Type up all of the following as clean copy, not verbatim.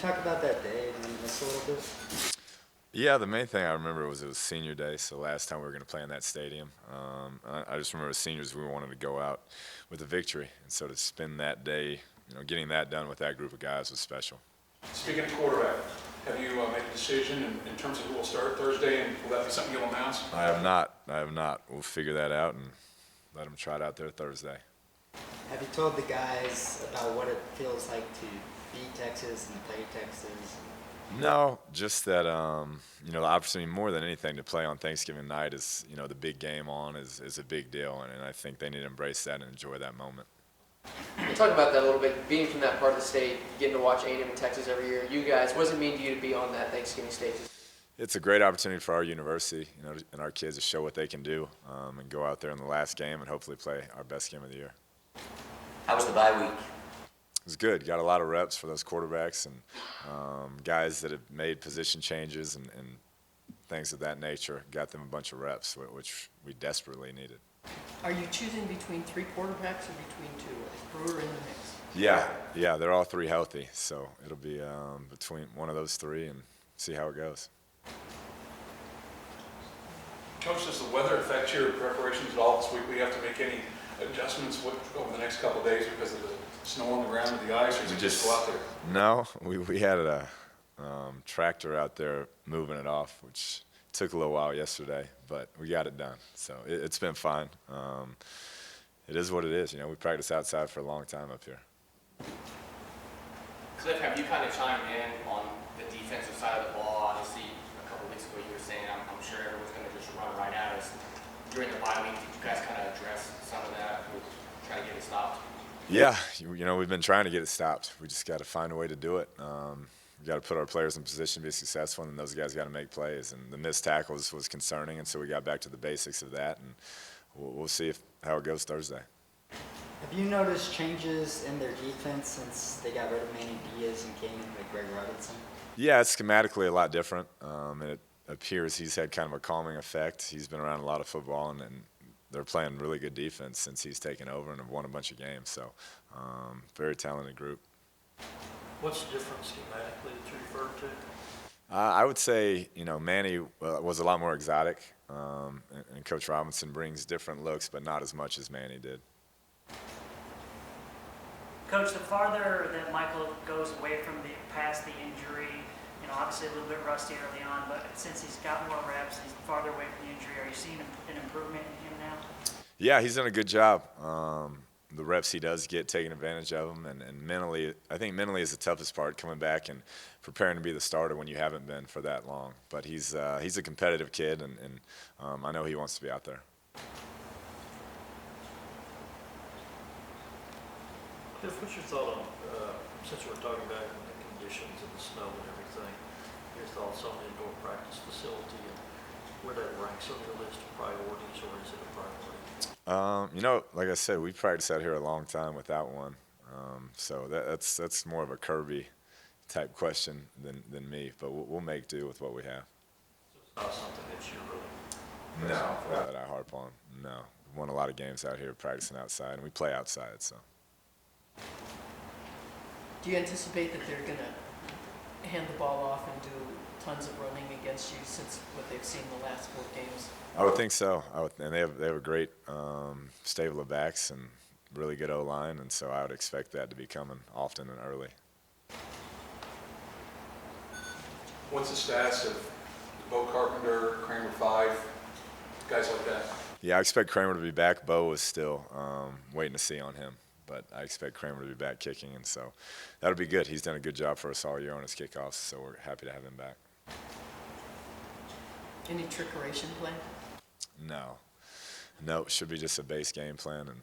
talk about that day and then miss a little bit? Yeah, the main thing I remember was it was senior day, so last time we were going to play in that stadium. I just remember as seniors we wanted to go out with a victory, and so to spend that day, getting that done with that group of guys was special. Speaking of quarterback, have you made a decision in terms of who will start Thursday, and will that be something you'll announce? I have not. I have not. We'll figure that out and let them try it out there Thursday. Have you told the guys about what it feels like to beat Texas and play Texas? No, just that the opportunity more than anything to play on Thanksgiving night is the big game on is a big deal, and I think they need to embrace that and enjoy that moment. We'll talk about that a little bit. Being from that part of the state, getting to watch A&M in Texas every year, you guys, what does it mean to you to be on that Thanksgiving stage? It's a great opportunity for our university, and our kids to show what they can do and go out there in the last game and hopefully play our best game of the year. How was the bye week? It was good. Got a lot of reps for those quarterbacks and guys that have made position changes and things of that nature. Got them a bunch of reps, which we desperately needed. Are you choosing between three quarterbacks or between two? Is Brewer in the mix? Yeah, they're all three healthy, so it'll be between one of those three and see how it goes. Coach, does the weather affect your preparations at all this week? Will you have to make any adjustments over the next couple of days because of the snow on the ground or the ice, or just go out there? No, we had a tractor out there moving it off, which took a little while yesterday, but we got it done. So it's been fine. It is what it is. We practice outside for a long time up here. Kliff, have you kind of chimed in on the defensive side of the ball? Obviously, a couple of weeks ago you were saying, I'm sure everyone's going to just run right at us. During the bye week, did you guys kind of address some of that, trying to get it stopped? Yeah, we've been trying to get it stopped. We just got to find a way to do it. We got to put our players in position to be successful, and those guys got to make plays. And the missed tackles was concerning, and so we got back to the basics of that, and we'll see how it goes Thursday. Have you noticed changes in their defense since they got rid of Manny Diaz and came in with Greg Robinson? Yeah, it's schematically a lot different, and it appears he's had kind of a calming effect. He's been around a lot of football, and they're playing really good defense since he's taken over and have won a bunch of games. So, very talented group. What's the difference schematically that you referred to? I would say, Manny was a lot more exotic, and Coach Robinson brings different looks, but not as much as Manny did. Coach, the farther that Michael goes away from past the injury, obviously a little bit rusty early on, but since he's got more reps, he's farther away from the injury, are you seeing an improvement in him now? Yeah, he's done a good job. The reps he does get, taking advantage of them, and mentally, I think mentally is the toughest part, coming back and preparing to be the starter when you haven't been for that long. But he's a competitive kid, and I know he wants to be out there. Cliff, what's your thought on, since we're talking about the conditions and the snow and everything, your thoughts on the indoor practice facility and where that ranks on your list of priorities, or is it a priority? Like I said, we practiced out here a long time without one, so that's more of a Kirby type question than me. But we'll make do with what we have. So it's not something that you're really that I harp on. No, we won a lot of games out here practicing outside, and we play outside. So. Do you anticipate that they're going to hand the ball off and do tons of running against you since what they've seen the last 4 games? I would think so. And they have a great stable of backs and really good O-line, and so I would expect that to be coming often and early. What's the status of Bo Carpenter, Kramer 5, guys like that? Yeah, I expect Kramer to be back. Bo is still waiting to see on him, but I expect Kramer to be back kicking, and so that'll be good. He's done a good job for us all year on his kickoffs, so we're happy to have him back. Any trickeration plan? No, it should be just a base game plan and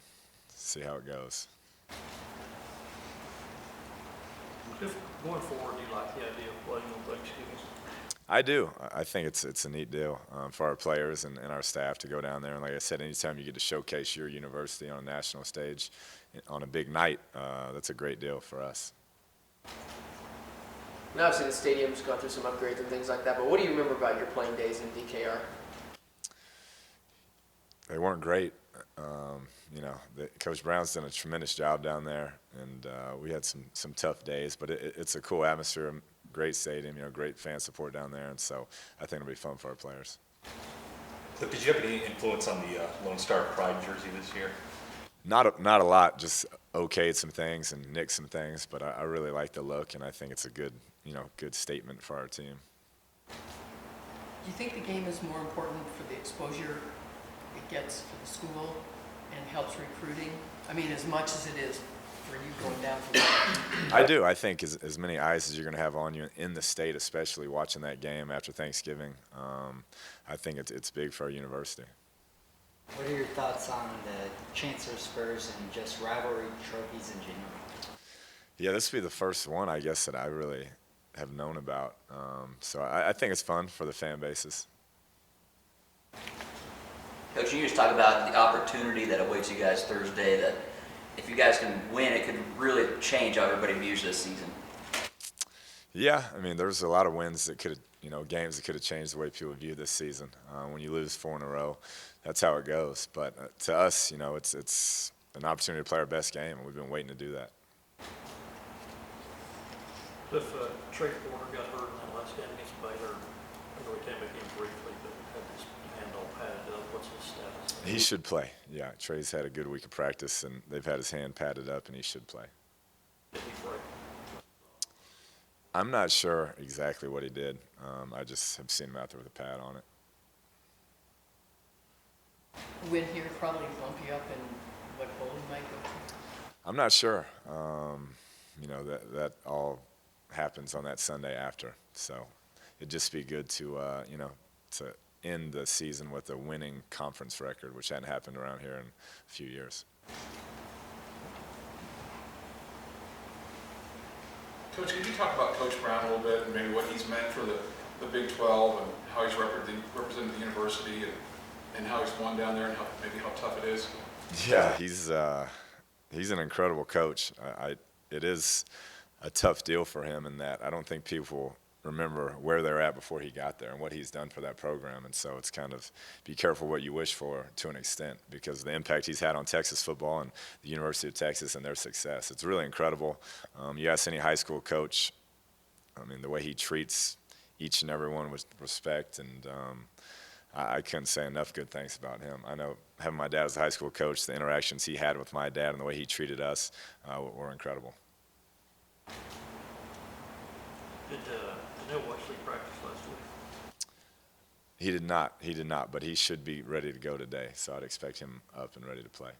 see how it goes. Cliff, going forward, do you like the idea of playing on Thanksgiving? I do. I think it's a neat deal for our players and our staff to go down there. And like I said, anytime you get to showcase your university on a national stage on a big night, that's a great deal for us. Now, obviously, the stadium's gone through some upgrades and things like that, but what do you remember about your playing days in DKR? They weren't great. Coach Brown's done a tremendous job down there, and we had some tough days, but it's a cool atmosphere, great stadium, great fan support down there, and so I think it'll be fun for our players. Cliff, did you have any influence on the Lone Star Pride jersey this year? Not a lot, just okayed some things and nicked some things, but I really like the look, and I think it's a good statement for our team. Do you think the game is more important for the exposure it gets for the school and helps recruiting? I mean, as much as it is for you going down to the I do. I think as many eyes as you're going to have on you in the state, especially watching that game after Thanksgiving, I think it's big for our university. What are your thoughts on the Chancellor Spurs and just rivalry trophies in general? Yeah, this will be the first one, I guess, that I really have known about. So I think it's fun for the fan bases. Coach, you just talk about the opportunity that awaits you guys Thursday, that if you guys can win, it could really change how everybody views this season. Yeah, I mean, there's a lot of wins that could have, games that could have changed the way people view this season. When you lose 4 in a row, that's how it goes. But to us, it's an opportunity to play our best game, and we've been waiting to do that. If Trey Porter got hurt in that last game against Baylor, I know he came back in briefly, but had his hand all padded up. What's his status? He should play. Yeah, Trey's had a good week of practice, and they've had his hand padded up, and he should play. Did he break? I'm not sure exactly what he did. I just have seen him out there with a pad on it. win here probably bump you up in what bowl you might go to? I'm not sure. That all happens on that Sunday after. So it'd just be good to, to end the season with a winning conference record, which hadn't happened around here in a few years. Coach, could you talk about Coach Brown a little bit and maybe what he's meant for the Big 12 and how he's represented the university and how he's won down there and maybe how tough it is? Yeah, he's an incredible coach. It is a tough deal for him in that I don't think people remember where they're at before he got there and what he's done for that program. And so it's kind of be careful what you wish for to an extent, because the impact he's had on Texas football and the University of Texas and their success. It's really incredible. You ask any high school coach, I mean, the way he treats each and every one with respect, and I couldn't say enough good things about him. I know having my dad as a high school coach, the interactions he had with my dad and the way he treated us were incredible. Did Neil Wesley practice last week? He did not, but he should be ready to go today, so I'd expect him up and ready to play.